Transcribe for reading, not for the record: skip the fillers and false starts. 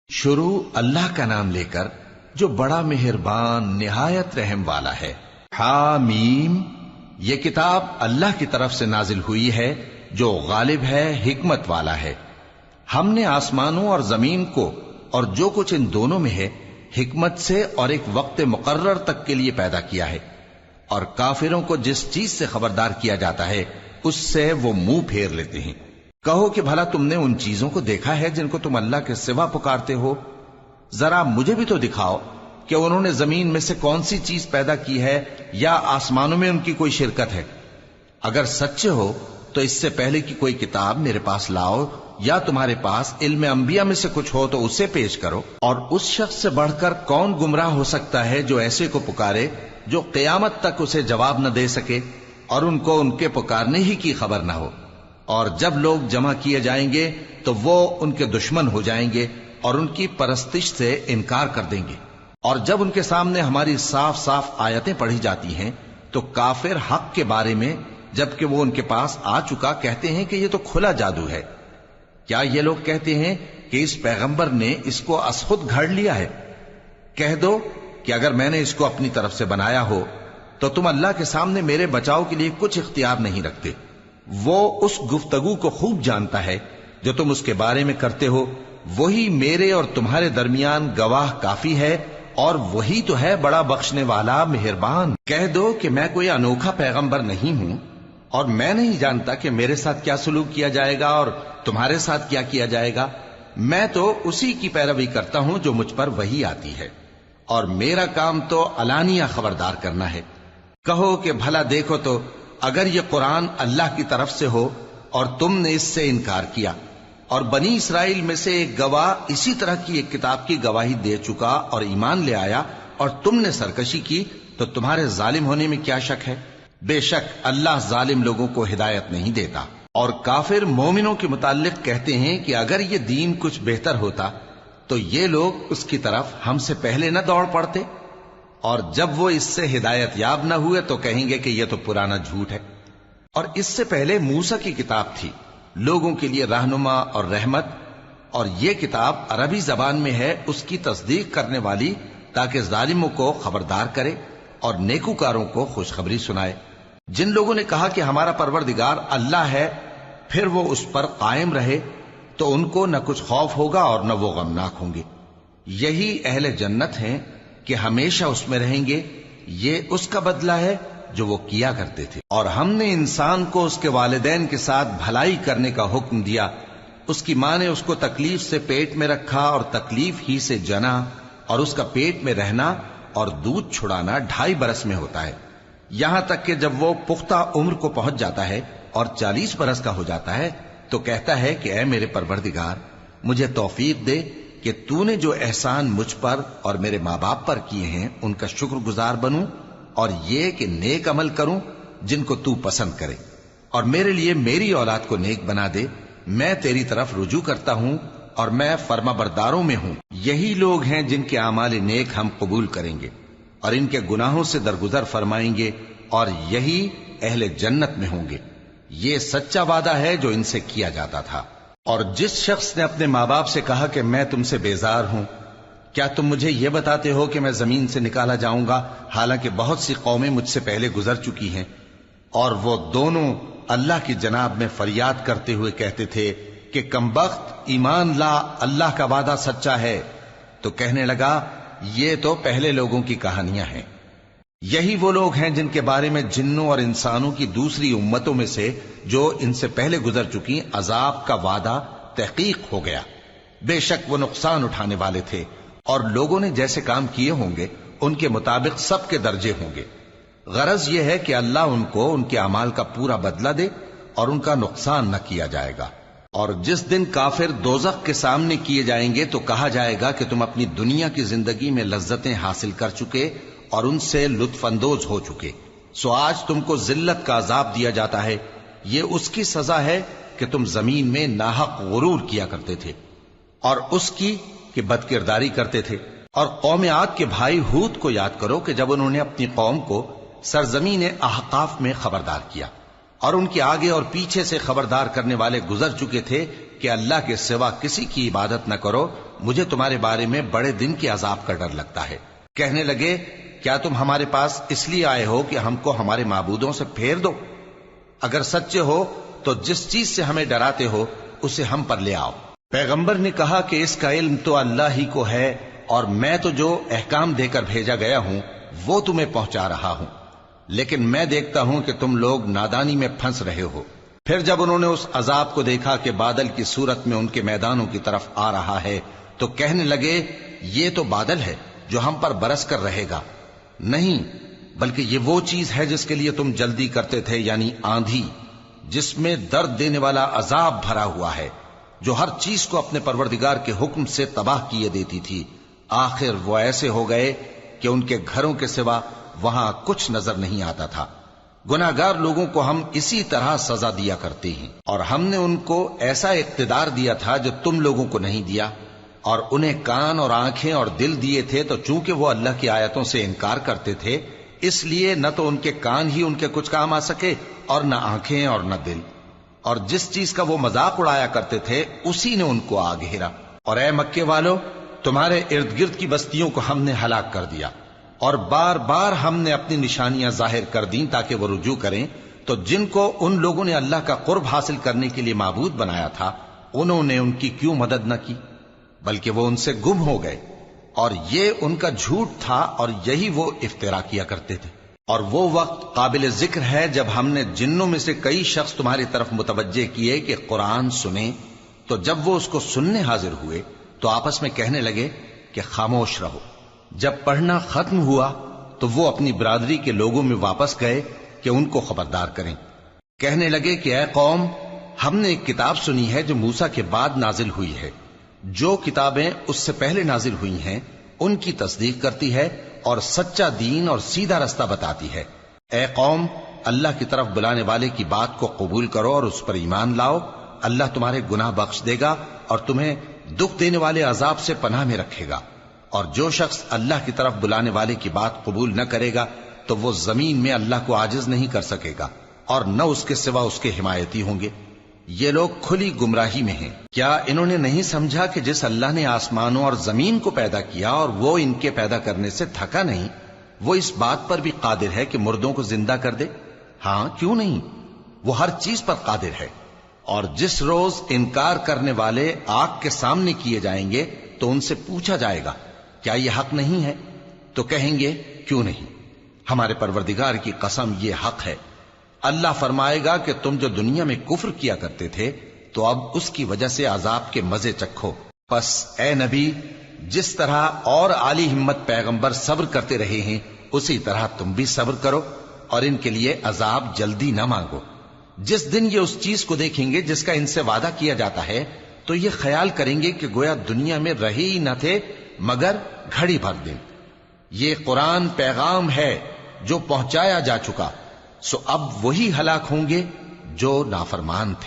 شروع اللہ کا نام لے کر جو بڑا مہربان نہایت رحم والا ہے۔ حامیم، یہ کتاب اللہ کی طرف سے نازل ہوئی ہے جو غالب ہے، حکمت والا ہے۔ ہم نے آسمانوں اور زمین کو اور جو کچھ ان دونوں میں ہے حکمت سے اور ایک وقت مقرر تک کے لیے پیدا کیا ہے، اور کافروں کو جس چیز سے خبردار کیا جاتا ہے اس سے وہ منہ پھیر لیتے ہیں۔ کہو کہ بھلا تم نے ان چیزوں کو دیکھا ہے جن کو تم اللہ کے سوا پکارتے ہو؟ ذرا مجھے بھی تو دکھاؤ کہ انہوں نے زمین میں سے کون سی چیز پیدا کی ہے یا آسمانوں میں ان کی کوئی شرکت ہے؟ اگر سچے ہو تو اس سے پہلے کی کوئی کتاب میرے پاس لاؤ، یا تمہارے پاس علم انبیاء میں سے کچھ ہو تو اسے پیش کرو۔ اور اس شخص سے بڑھ کر کون گمراہ ہو سکتا ہے جو ایسے کو پکارے جو قیامت تک اسے جواب نہ دے سکے اور ان کو ان کے پکارنے ہی کی خبر نہ ہو۔ اور جب لوگ جمع کیے جائیں گے تو وہ ان کے دشمن ہو جائیں گے اور ان کی پرستش سے انکار کر دیں گے۔ اور جب ان کے سامنے ہماری صاف صاف آیتیں پڑھی جاتی ہیں تو کافر حق کے بارے میں جبکہ وہ ان کے پاس آ چکا کہتے ہیں کہ یہ تو کھلا جادو ہے۔ کیا یہ لوگ کہتے ہیں کہ اس پیغمبر نے اس کو از خود گھڑ لیا ہے؟ کہہ دو کہ اگر میں نے اس کو اپنی طرف سے بنایا ہو تو تم اللہ کے سامنے میرے بچاؤ کے لیے کچھ اختیار نہیں رکھتے۔ وہ اس گفتگو کو خوب جانتا ہے جو تم اس کے بارے میں کرتے ہو، وہی میرے اور تمہارے درمیان گواہ کافی ہے، اور وہی تو ہے بڑا بخشنے والا مہربان۔ کہہ دو کہ میں کوئی انوکھا پیغمبر نہیں ہوں، اور میں نہیں جانتا کہ میرے ساتھ کیا سلوک کیا جائے گا اور تمہارے ساتھ کیا کیا جائے گا۔ میں تو اسی کی پیروی کرتا ہوں جو مجھ پر وحی آتی ہے، اور میرا کام تو علانیہ خبردار کرنا ہے۔ کہو کہ بھلا دیکھو تو اگر یہ قرآن اللہ کی طرف سے ہو اور تم نے اس سے انکار کیا، اور بنی اسرائیل میں سے ایک گواہ اسی طرح کی ایک کتاب کی گواہی دے چکا اور ایمان لے آیا، اور تم نے سرکشی کی، تو تمہارے ظالم ہونے میں کیا شک ہے؟ بے شک اللہ ظالم لوگوں کو ہدایت نہیں دیتا۔ اور کافر مومنوں کے متعلق کہتے ہیں کہ اگر یہ دین کچھ بہتر ہوتا تو یہ لوگ اس کی طرف ہم سے پہلے نہ دوڑ پڑتے، اور جب وہ اس سے ہدایت یاب نہ ہوئے تو کہیں گے کہ یہ تو پرانا جھوٹ ہے۔ اور اس سے پہلے موسیٰ کی کتاب تھی، لوگوں کے لیے رہنما اور رحمت، اور یہ کتاب عربی زبان میں ہے اس کی تصدیق کرنے والی، تاکہ ظالموں کو خبردار کرے اور نیکوکاروں کو خوشخبری سنائے۔ جن لوگوں نے کہا کہ ہمارا پروردگار اللہ ہے، پھر وہ اس پر قائم رہے تو ان کو نہ کچھ خوف ہوگا اور نہ وہ غمناک ہوں گے۔ یہی اہل جنت ہیں کہ ہمیشہ اس میں رہیں گے، یہ اس کا بدلہ ہے جو وہ کیا کرتے تھے۔ اور ہم نے انسان کو اس کے والدین کے ساتھ بھلائی کرنے کا حکم دیا۔ اس کی ماں نے اس کو تکلیف سے پیٹ میں رکھا اور تکلیف ہی سے جنا، اور اس کا پیٹ میں رہنا اور دودھ چھڑانا 2.5 برس میں ہوتا ہے، یہاں تک کہ جب وہ پختہ عمر کو پہنچ جاتا ہے اور 40 برس کا ہو جاتا ہے تو کہتا ہے کہ اے میرے پروردگار، مجھے توفیق دے کہ تو نے جو احسان مجھ پر اور میرے ماں باپ پر کیے ہیں ان کا شکر گزار بنوں، اور یہ کہ نیک عمل کروں جن کو تو پسند کرے، اور میرے لیے میری اولاد کو نیک بنا دے۔ میں تیری طرف رجوع کرتا ہوں اور میں فرما برداروں میں ہوں۔ یہی لوگ ہیں جن کے اعمال نیک ہم قبول کریں گے اور ان کے گناہوں سے درگزر فرمائیں گے، اور یہی اہل جنت میں ہوں گے۔ یہ سچا وعدہ ہے جو ان سے کیا جاتا تھا۔ اور جس شخص نے اپنے ماں باپ سے کہا کہ میں تم سے بیزار ہوں، کیا تم مجھے یہ بتاتے ہو کہ میں زمین سے نکالا جاؤں گا، حالانکہ بہت سی قومیں مجھ سے پہلے گزر چکی ہیں؟ اور وہ دونوں اللہ کی جناب میں فریاد کرتے ہوئے کہتے تھے کہ کمبخت، ایمان لا، اللہ کا وعدہ سچا ہے۔ تو کہنے لگا یہ تو پہلے لوگوں کی کہانیاں ہیں۔ یہی وہ لوگ ہیں جن کے بارے میں جنوں اور انسانوں کی دوسری امتوں میں سے جو ان سے پہلے گزر چکی عذاب کا وعدہ تحقیق ہو گیا۔ بے شک وہ نقصان اٹھانے والے تھے، اور لوگوں نے جیسے کام کیے ہوں گے ان کے مطابق سب کے درجے ہوں گے۔ غرض یہ ہے کہ اللہ ان کو ان کے اعمال کا پورا بدلہ دے اور ان کا نقصان نہ کیا جائے گا۔ اور جس دن کافر دوزخ کے سامنے کیے جائیں گے تو کہا جائے گا کہ تم اپنی دنیا کی زندگی میں لذتیں حاصل کر چکے اور ان سے لطف اندوز ہو چکے، سو آج تم کو ذلت کا عذاب دیا جاتا ہے۔ یہ اس کی سزا ہے کہ تم زمین میں ناحق غرور کیا کرتے تھے، اور اس کی کہ بد کرداری کرتے تھے۔ اور قوم عاد کے بھائی ہود کو یاد کرو کہ جب انہوں نے اپنی قوم کو سرزمین احقاف میں خبردار کیا اور ان کے آگے اور پیچھے سے خبردار کرنے والے گزر چکے تھے کہ اللہ کے سوا کسی کی عبادت نہ کرو، مجھے تمہارے بارے میں بڑے دن کے عذاب کا ڈر لگتا ہے۔ کہنے لگے کیا تم ہمارے پاس اس لیے آئے ہو کہ ہم کو ہمارے معبودوں سے پھیر دو؟ اگر سچے ہو تو جس چیز سے ہمیں ڈراتے ہو اسے ہم پر لے آؤ۔ پیغمبر نے کہا کہ اس کا علم تو اللہ ہی کو ہے، اور میں تو جو احکام دے کر بھیجا گیا ہوں وہ تمہیں پہنچا رہا ہوں، لیکن میں دیکھتا ہوں کہ تم لوگ نادانی میں پھنس رہے ہو۔ پھر جب انہوں نے اس عذاب کو دیکھا کہ بادل کی صورت میں ان کے میدانوں کی طرف آ رہا ہے تو کہنے لگے یہ تو بادل ہے جو ہم پر برس کر رہے گا، نہیں بلکہ یہ وہ چیز ہے جس کے لیے تم جلدی کرتے تھے، یعنی آندھی، جس میں درد دینے والا عذاب بھرا ہوا ہے، جو ہر چیز کو اپنے پروردگار کے حکم سے تباہ کیے دیتی تھی۔ آخر وہ ایسے ہو گئے کہ ان کے گھروں کے سوا وہاں کچھ نظر نہیں آتا تھا۔ گناہگار لوگوں کو ہم اسی طرح سزا دیا کرتے ہیں، اور ہم نے ان کو ایسا اقتدار دیا تھا جو تم لوگوں کو نہیں دیا، اور انہیں کان اور آنکھیں اور دل دیے تھے، تو چونکہ وہ اللہ کی آیتوں سے انکار کرتے تھے اس لیے نہ تو ان کے کان ہی ان کے کچھ کام آ سکے اور نہ آنکھیں اور نہ دل، اور جس چیز کا وہ مذاق اڑایا کرتے تھے اسی نے ان کو آ گھیرا۔ اور اے مکے والو، تمہارے ارد گرد کی بستیوں کو ہم نے ہلاک کر دیا، اور بار بار ہم نے اپنی نشانیاں ظاہر کر دیں تاکہ وہ رجوع کریں، تو جن کو ان لوگوں نے اللہ کا قرب حاصل کرنے کے لیے معبود بنایا تھا انہوں نے ان کی کیوں مدد نہ کی، بلکہ وہ ان سے گم ہو گئے، اور یہ ان کا جھوٹ تھا اور یہی وہ افترا کیا کرتے تھے۔ اور وہ وقت قابل ذکر ہے جب ہم نے جنوں میں سے کئی شخص تمہاری طرف متوجہ کیے کہ قرآن سنیں، تو جب وہ اس کو سننے حاضر ہوئے تو آپس میں کہنے لگے کہ خاموش رہو۔ جب پڑھنا ختم ہوا تو وہ اپنی برادری کے لوگوں میں واپس گئے کہ ان کو خبردار کریں۔ کہنے لگے کہ اے قوم، ہم نے ایک کتاب سنی ہے جو موسیٰ کے بعد نازل ہوئی ہے، جو کتابیں اس سے پہلے نازل ہوئی ہیں ان کی تصدیق کرتی ہے اور سچا دین اور سیدھا رستہ بتاتی ہے۔ اے قوم، اللہ کی طرف بلانے والے کی بات کو قبول کرو اور اس پر ایمان لاؤ، اللہ تمہارے گناہ بخش دے گا اور تمہیں دکھ دینے والے عذاب سے پناہ میں رکھے گا۔ اور جو شخص اللہ کی طرف بلانے والے کی بات قبول نہ کرے گا تو وہ زمین میں اللہ کو عاجز نہیں کر سکے گا، اور نہ اس کے سوا اس کے حمایتی ہوں گے۔ یہ لوگ کھلی گمراہی میں ہیں۔ کیا انہوں نے نہیں سمجھا کہ جس اللہ نے آسمانوں اور زمین کو پیدا کیا اور وہ ان کے پیدا کرنے سے تھکا نہیں، وہ اس بات پر بھی قادر ہے کہ مردوں کو زندہ کر دے؟ ہاں، کیوں نہیں، وہ ہر چیز پر قادر ہے۔ اور جس روز انکار کرنے والے آگ کے سامنے کیے جائیں گے تو ان سے پوچھا جائے گا کیا یہ حق نہیں ہے؟ تو کہیں گے کیوں نہیں، ہمارے پروردگار کی قسم یہ حق ہے۔ اللہ فرمائے گا کہ تم جو دنیا میں کفر کیا کرتے تھے تو اب اس کی وجہ سے عذاب کے مزے چکھو۔ پس اے نبی، جس طرح اور عالی ہمت پیغمبر صبر کرتے رہے ہیں اسی طرح تم بھی صبر کرو، اور ان کے لیے عذاب جلدی نہ مانگو۔ جس دن یہ اس چیز کو دیکھیں گے جس کا ان سے وعدہ کیا جاتا ہے تو یہ خیال کریں گے کہ گویا دنیا میں رہے ہی نہ تھے مگر گھڑی بھر دن۔ یہ قرآن پیغام ہے جو پہنچایا جا چکا، سو اب وہی ہلاک ہوں گے جو نافرمان تھے۔